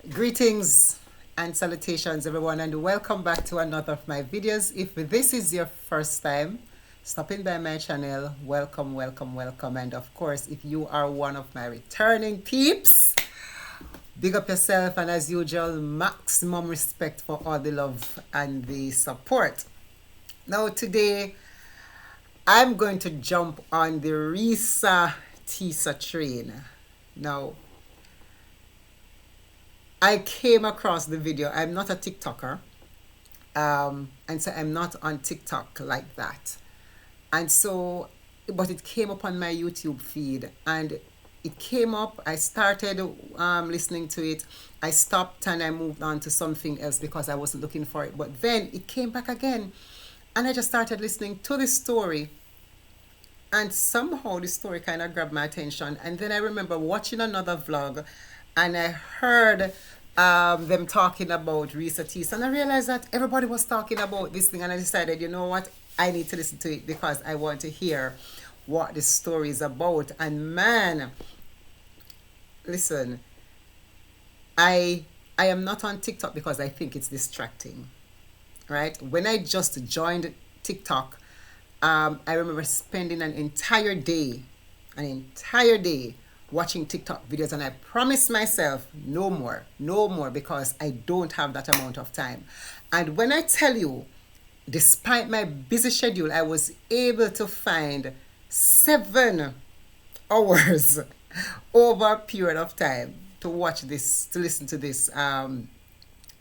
Greetings and salutations, everyone, and welcome back to another of my videos. If this is your first time stopping by my channel, welcome, welcome, welcome. And of course, if you are one of my returning peeps, big up yourself, and as usual, maximum respect for all the love and the support. Now, today, I'm going to jump on the Reesa Teesa train. Now, I came across the video. I'm not a TikToker, and so I'm not on TikTok like that. And so, but it came up on my YouTube feed, and it came up. I started listening to it. I stopped and I moved on to something else because I wasn't looking for it. But then it came back again, and I just started listening to the story. And somehow the story kind of grabbed my attention. And then I remember watching another vlog, and I heard them talking about Reesa Teesa, and I realized that everybody was talking about this thing, and I decided, you know what, I need to listen to it because I want to hear what this story is about. And man, listen, I am not on TikTok because I think it's distracting, right? When I just joined TikTok, I remember spending an entire day watching TikTok videos, and I promised myself no more, no more, because I don't have that amount of time. And when I tell you, despite my busy schedule, I was able to find 7 hours over a period of time to watch this, to listen to this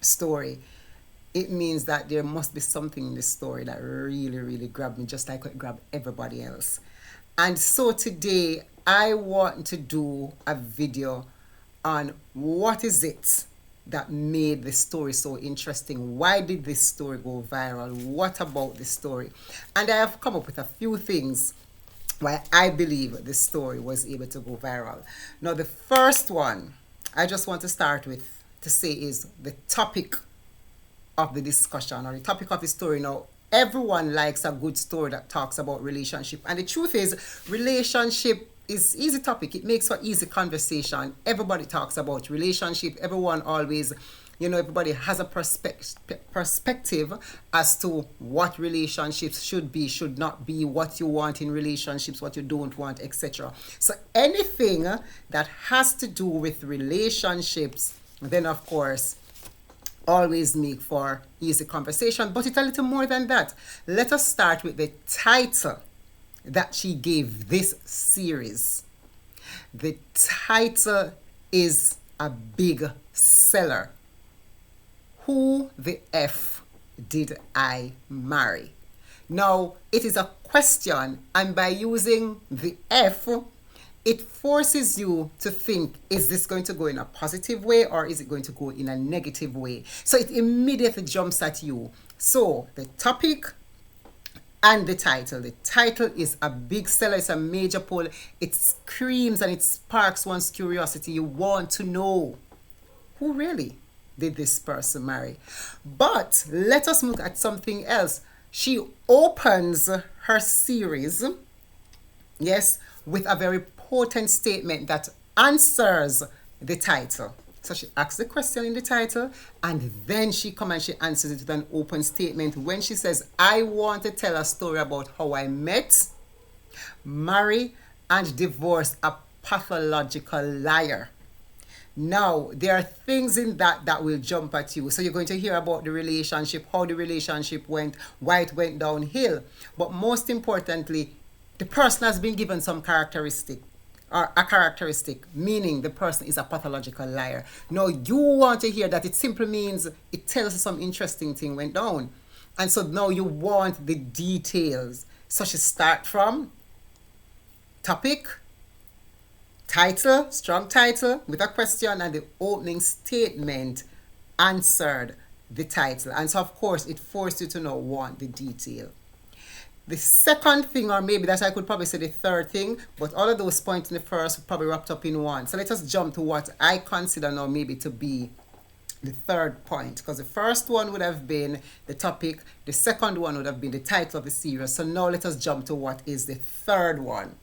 story. It means that there must be something in this story that really, really grabbed me, just like it grabbed everybody else. And so today, I want to do a video on what is it that made the story so interesting. Why did this story go viral? What about the story? And I have come up with a few things why I believe the story was able to go viral. Now, the first one I just want to start with to say is the topic of the discussion, or the topic of the story. Now, everyone likes a good story that talks about relationship, and the truth is, relationship is easy topic. It makes for easy conversation. Everybody talks about relationship. Everyone always, everybody has a perspective as to what relationships should be, should not be, what you want in relationships, what you don't want, etc. So anything that has to do with relationships, then of course always make for easy conversation. But it's a little more than that. Let us start with the title that she gave this series. The title is a big seller. Who the F did I marry? Now, it is a question, and by using the F, it forces you to think, is this going to go in a positive way or is it going to go in a negative way? So it immediately jumps at you. So the topic and the title. The title is a big seller. It's a major pull. It screams and it sparks one's curiosity. You want to know, who really did this person marry? But let us look at something else. She opens her series, yes, with a very potent statement that answers the title. So she asks the question in the title, and then she comes and she answers it with an open statement when she says, I want to tell a story about how I met, marry, and divorce a pathological liar. Now, there are things in that will jump at you. So you're going to hear about the relationship, how the relationship went, why it went downhill. But most importantly, the person has been given some characteristic, or a characteristic, meaning the person is a pathological liar. Now, you want to hear that. It simply means it tells you some interesting thing went down. And so now you want the details. So she start from topic, title, strong title, with a question, and the opening statement answered the title. And so, of course, it forced you to now want the detail. The second thing, or maybe that I could probably say the third thing, but all of those points in the first probably wrapped up in one. So let us jump to what I consider now maybe to be the third point, because the first one would have been the topic, the second one would have been the title of the series. So now let us jump to what is the third one.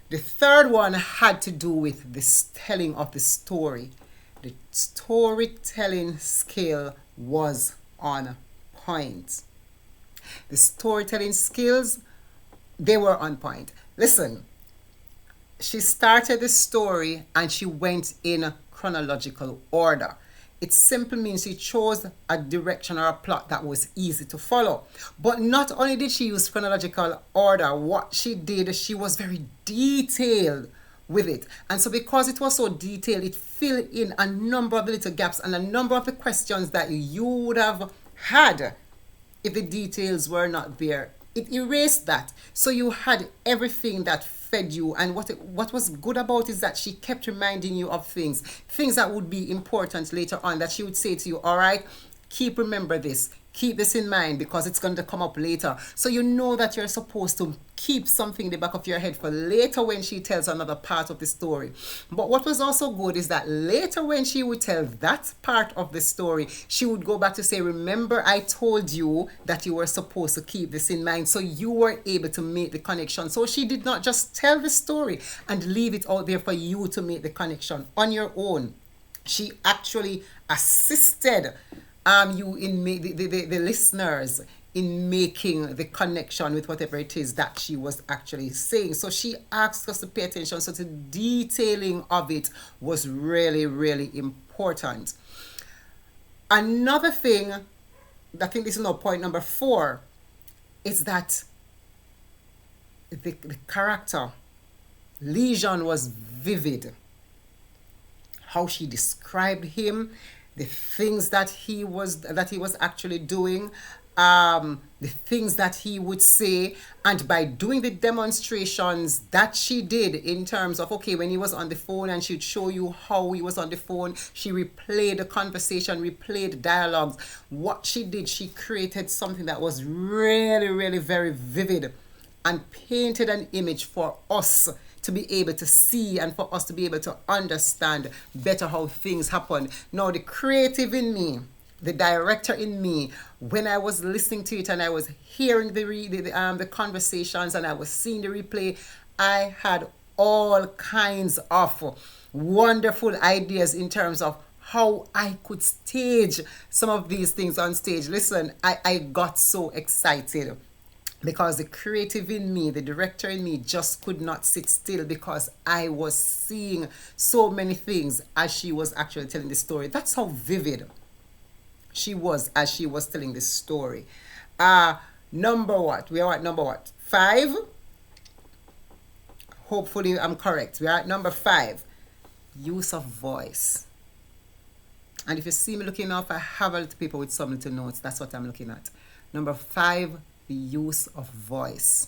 The third one had to do with the telling of the story. The storytelling skill was on point. The storytelling skills, they were on point. Listen, she started the story and she went in chronological order. It simply means she chose a direction or a plot that was easy to follow. But not only did she use chronological order, what she did, she was very detailed with it. And so because it was so detailed, it filled in a number of the little gaps and a number of the questions that you would have had if the details were not there. It erased that. So you had everything that fed you. And what was good about it is that she kept reminding you of things that would be important later on, that she would say to you, all right, remember this. Keep this in mind because it's going to come up later. So you know that you're supposed to keep something in the back of your head for later when she tells another part of the story. But what was also good is that later when she would tell that part of the story, she would go back to say, remember I told you that you were supposed to keep this in mind. So you were able to make the connection. So she did not just tell the story and leave it out there for you to make the connection on your own. She actually assisted you in the listeners in making the connection with whatever it is that she was actually saying. So she asked us to pay attention. So the detailing of it was really, really important. Another thing, I think this is now point number 4, is that the character, Legion, was vivid. How she described him, the things that he was actually doing, the things that he would say, and by doing the demonstrations that she did in terms of, okay, when he was on the phone and she'd show you how he was on the phone, she replayed the conversation, replayed dialogues. What she did, she created something that was really, really very vivid and painted an image for us to be able to see and for us to be able to understand better how things happen. Now, the creative in me, the director in me, when I was listening to it and I was hearing the conversations and I was seeing the replay, I had all kinds of wonderful ideas in terms of how I could stage some of these things on stage. Listen, I got so excited because the creative in me, the director in me, just could not sit still because I was seeing so many things as she was actually telling the story. That's how vivid she was as she was telling the story. Number what? We are at number what? 5? Hopefully I'm correct. We are at number 5. Use of voice. And if you see me looking off, I have a little paper with some little notes. That's what I'm looking at. Number 5, the use of voice.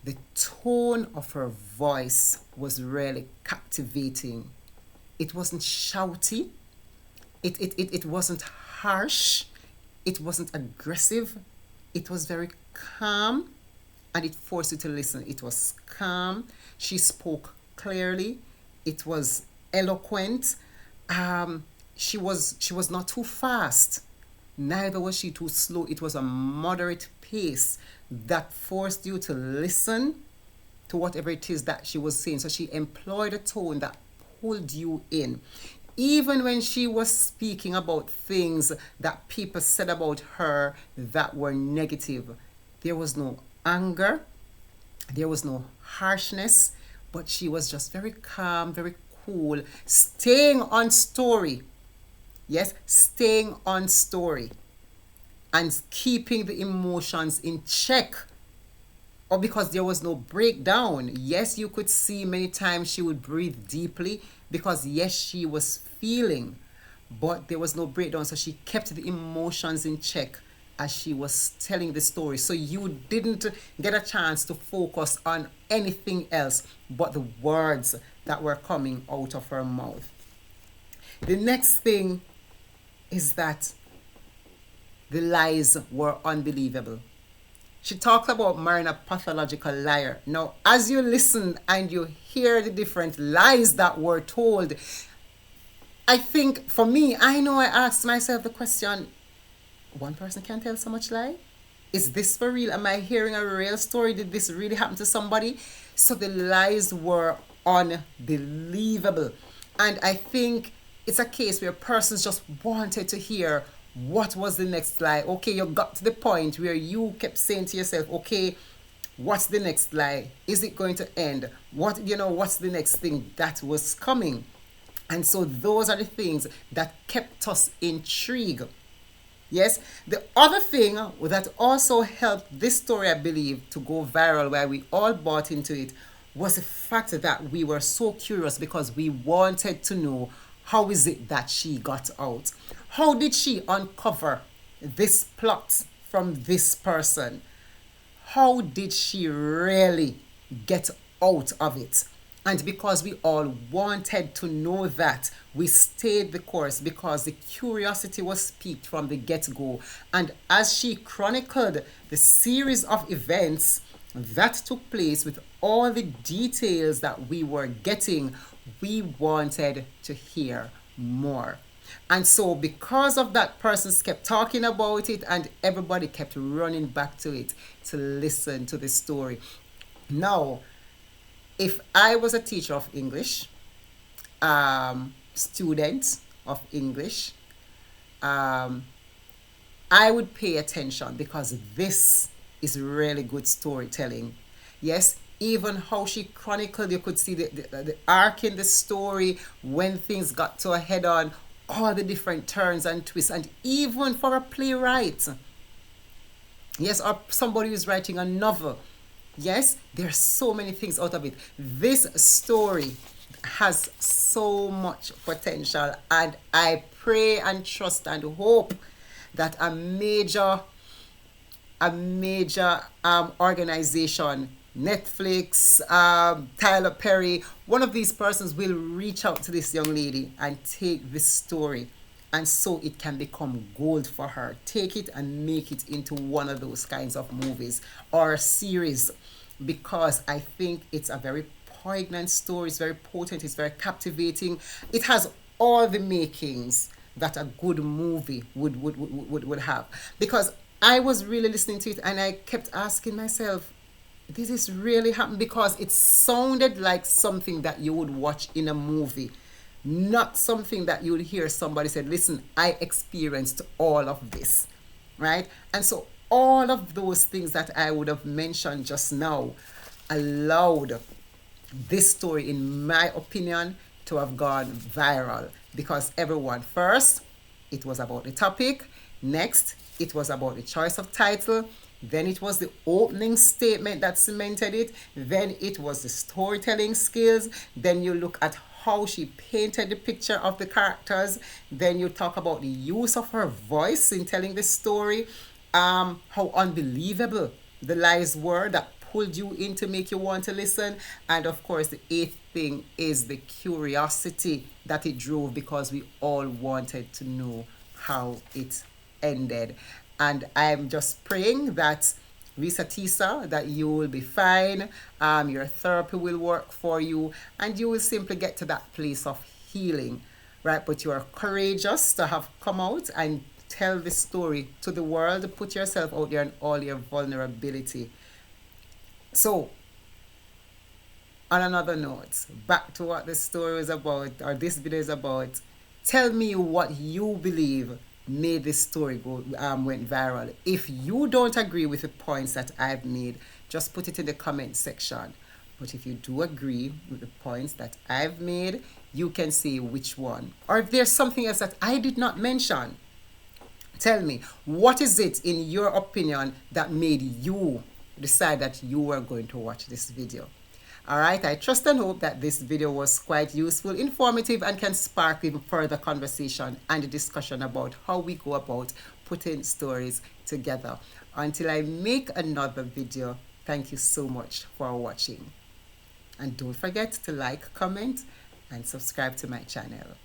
The tone of her voice was really captivating. It wasn't shouty. It wasn't harsh. It wasn't aggressive. It was very calm, and it forced you to listen. It was calm. She spoke clearly. It was eloquent. She was not too fast. Neither was she too slow. It was a moderate pace that forced you to listen to whatever it is that she was saying. So she employed a tone that pulled you in. Even when she was speaking about things that people said about her that were negative, there was no anger, there was no harshness, but she was just very calm, very cool, staying on story. Yes, staying on story and keeping the emotions in check. Or because there was no breakdown. Yes, you could see many times she would breathe deeply because yes, she was feeling, but there was no breakdown. So she kept the emotions in check as she was telling the story. So you didn't get a chance to focus on anything else but the words that were coming out of her mouth. The next thing is that the lies were unbelievable. She talked about marrying a pathological liar. Now, as you listen and you hear the different lies that were told, I think for me, I know I asked myself the question, one person can tell so much lie? Is this for real? Am I hearing a real story? Did this really happen to somebody? So the lies were unbelievable. And I think It's a case where persons just wanted to hear what was the next lie. Okay, you got to the point where you kept saying to yourself, okay, what's the next lie? Is it going to end? What's the next thing that was coming? And so those are the things that kept us intrigued. Yes, the other thing that also helped this story, I believe, to go viral, where we all bought into it, was the fact that we were so curious because we wanted to know, how is it that she got out? How did she uncover this plot from this person? How did she really get out of it? And because we all wanted to know that, we stayed the course because the curiosity was piqued from the get-go. And as she chronicled the series of events that took place with all the details that we were getting, we wanted to hear more. And so because of that, persons kept talking about it and everybody kept running back to it to listen to the story. Now, if I was a teacher of English, student of English, I would pay attention because this is really good storytelling. Yes, even how she chronicled, you could see the arc in the story when things got to a head on, all the different turns and twists, and even for a playwright, yes, or somebody who's writing a novel, yes, there's so many things out of it. This story has so much potential, and I pray and trust and hope that a major organization, Netflix, Tyler Perry, one of these persons will reach out to this young lady and take this story, and so it can become gold for her. Take it and make it into one of those kinds of movies or series, because I think it's a very poignant story. It's very potent. It's very captivating. It has all the makings that a good movie would have. Because I was really listening to it and I kept asking myself, this is really happening, because it sounded like something that you would watch in a movie, not something that you would hear somebody say, listen, I experienced all of this, right? And so all of those things that I would have mentioned just now allowed this story, in my opinion, to have gone viral, because everyone, first, it was about the topic. Next, it was about the choice of title. Then it was the opening statement that cemented it. Then it was the storytelling skills. Then you look at how she painted the picture of the characters. Then you talk about the use of her voice in telling the story. How unbelievable the lies were that pulled you in to make you want to listen. And of course, the eighth thing is the curiosity that it drove, because we all wanted to know how it ended. And I'm just praying that, Reesa Teesa, that you will be fine. Your therapy will work for you, and you will simply get to that place of healing, right? But you are courageous to have come out and tell this story to the world. Put yourself out there in all your vulnerability. So, on another note, back to what this story is about, or this video is about. Tell me what you believe made this story went viral. If you don't agree with the points that I've made, just put it in the comment section. But if you do agree with the points that I've made, you can say which one. Or if there's something else that I did not mention, tell me, what is it in your opinion that made you decide that you were going to watch this video? All right, I trust and hope that this video was quite useful, informative, and can spark even further conversation and discussion about how we go about putting stories together. Until I make another video, thank you so much for watching. And don't forget to like, comment, and subscribe to my channel.